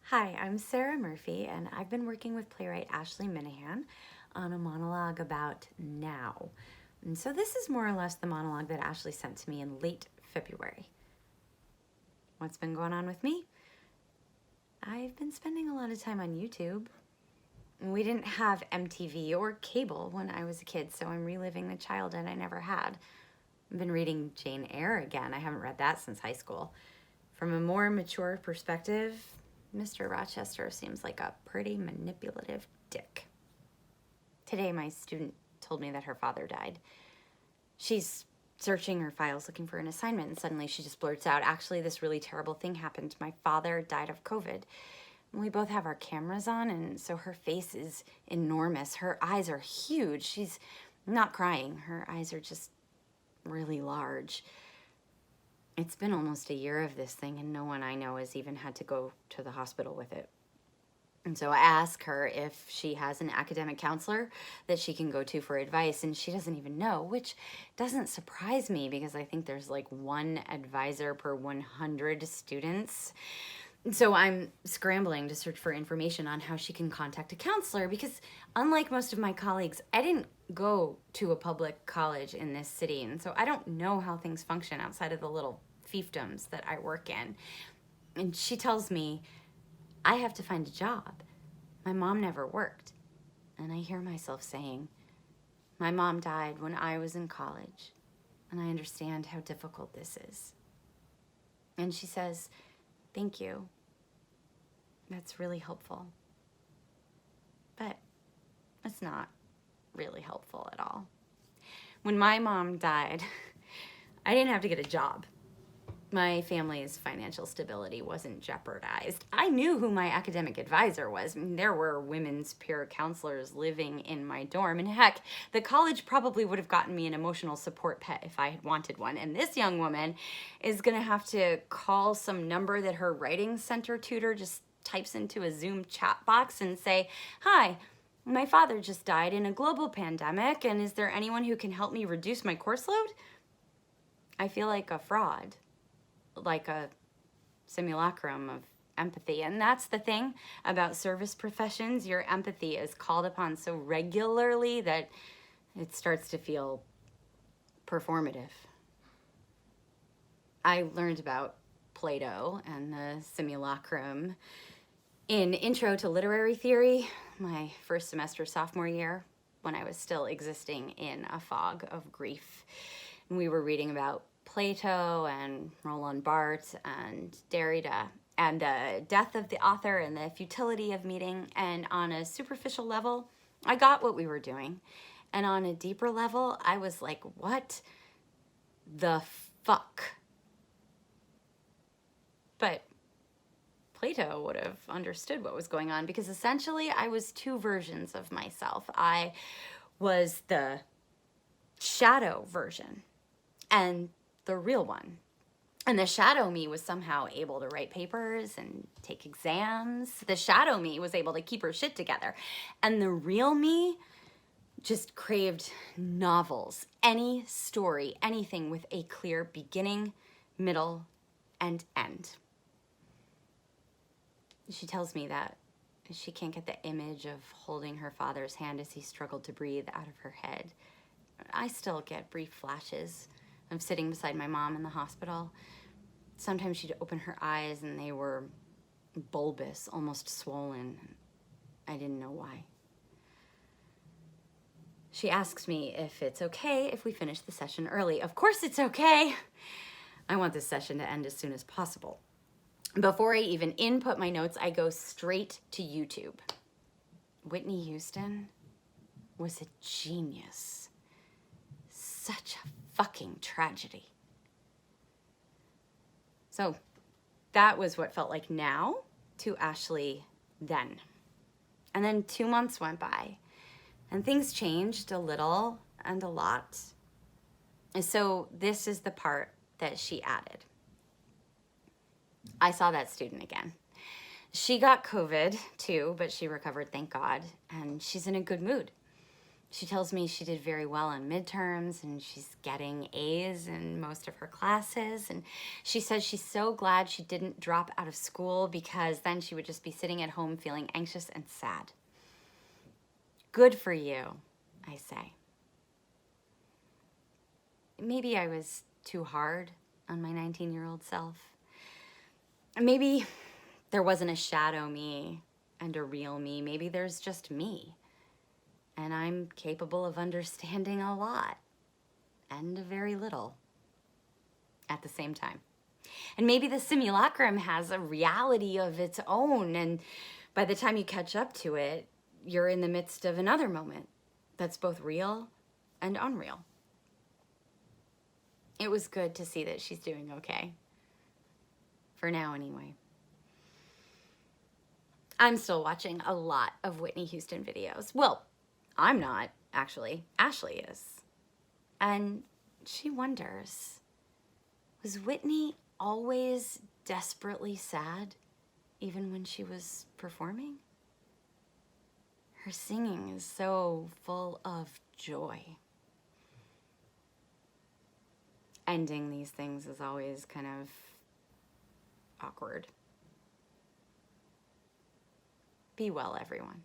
Hi, I'm Sarah Murphy, and I've been working with playwright Ashley Minihan on a monologue about now. And so this is more or less the monologue that Ashley sent to me in late February. What's been going on with me? I've been spending a lot of time on YouTube. We didn't have MTV or cable when I was a kid, so I'm reliving the childhood I never had. I've been reading Jane Eyre again. I haven't read that since high school. From a more mature perspective, Mr. Rochester seems like a pretty manipulative dick. Today, my student told me that her father died. She's searching her files looking for an assignment, and suddenly she just blurts out, actually, this really terrible thing happened. My father died of COVID. We both have our cameras on, and so her face is enormous. Her eyes are huge. She's not crying. Her eyes are just really large. It's been almost a year of this thing, and no one I know has even had to go to the hospital with it. And so I ask her if she has an academic counselor that she can go to for advice, and she doesn't even know, which doesn't surprise me because I think there's like one advisor per 100 students. So I'm scrambling to search for information on how she can contact a counselor because unlike most of my colleagues, I didn't go to a public college in this city, and so I don't know how things function outside of the little fiefdoms that I work in. And she tells me I have to find a job. My mom never worked. And I hear myself saying, my mom died when I was in college, and I understand how difficult this is. And she says, thank you. That's really helpful. But it's not really helpful at all. When my mom died, I didn't have to get a job. My family's financial stability wasn't jeopardized. I knew who my academic advisor was. I mean, there were women's peer counselors living in my dorm, and heck, the college probably would have gotten me an emotional support pet if I had wanted one. And this young woman is gonna have to call some number that her writing center tutor just types into a Zoom chat box and say, hi, my father just died in a global pandemic, and is there anyone who can help me reduce my course load? I feel like a fraud. Like a simulacrum of empathy. And that's the thing about service professions. Your empathy is called upon so regularly that it starts to feel performative. I learned about Plato and the simulacrum in Intro to Literary Theory, my first semester sophomore year, when I was still existing in a fog of grief. And we were reading about Plato and Roland Barthes and Derrida and the death of the author and the futility of meeting. And on a superficial level, I got what we were doing. And on a deeper level, I was like, what the fuck? But Plato would have understood what was going on because essentially I was two versions of myself. I was the shadow version and the real one. And the shadow me was somehow able to write papers and take exams. The shadow me was able to keep her shit together. And the real me just craved novels, any story, anything with a clear beginning, middle, and end. She tells me that she can't get the image of holding her father's hand as he struggled to breathe out of her head. I still get brief flashes of sitting beside my mom in the hospital. Sometimes she'd open her eyes and they were bulbous, almost swollen. I didn't know why. She asks me if it's okay if we finish the session early. Of course it's okay. I want this session to end as soon as possible. Before I even input my notes, I go straight to YouTube. Whitney Houston was a genius. Such a fucking tragedy. So that was what felt like now to Ashley then. And then 2 months went by and things changed a little and a lot. And so this is the part that she added. I saw that student again. She got COVID too, but she recovered, thank God, and she's in a good mood. She tells me she did very well on midterms and she's getting A's in most of her classes. And she says she's so glad she didn't drop out of school because then she would just be sitting at home feeling anxious and sad. Good for you, I say. Maybe I was too hard on my 19-year-old self. Maybe there wasn't a shadow me and a real me. Maybe there's just me. And I'm capable of understanding a lot and very little at the same time. And maybe the simulacrum has a reality of its own, and by the time you catch up to it, you're in the midst of another moment that's both real and unreal. It was good to see that she's doing okay. For now, anyway. I'm still watching a lot of Whitney Houston videos. Well, I'm not, actually. Ashley is. And she wonders, was Whitney always desperately sad, even when she was performing? Her singing is so full of joy. Ending these things is always kind of awkward. Be well, everyone.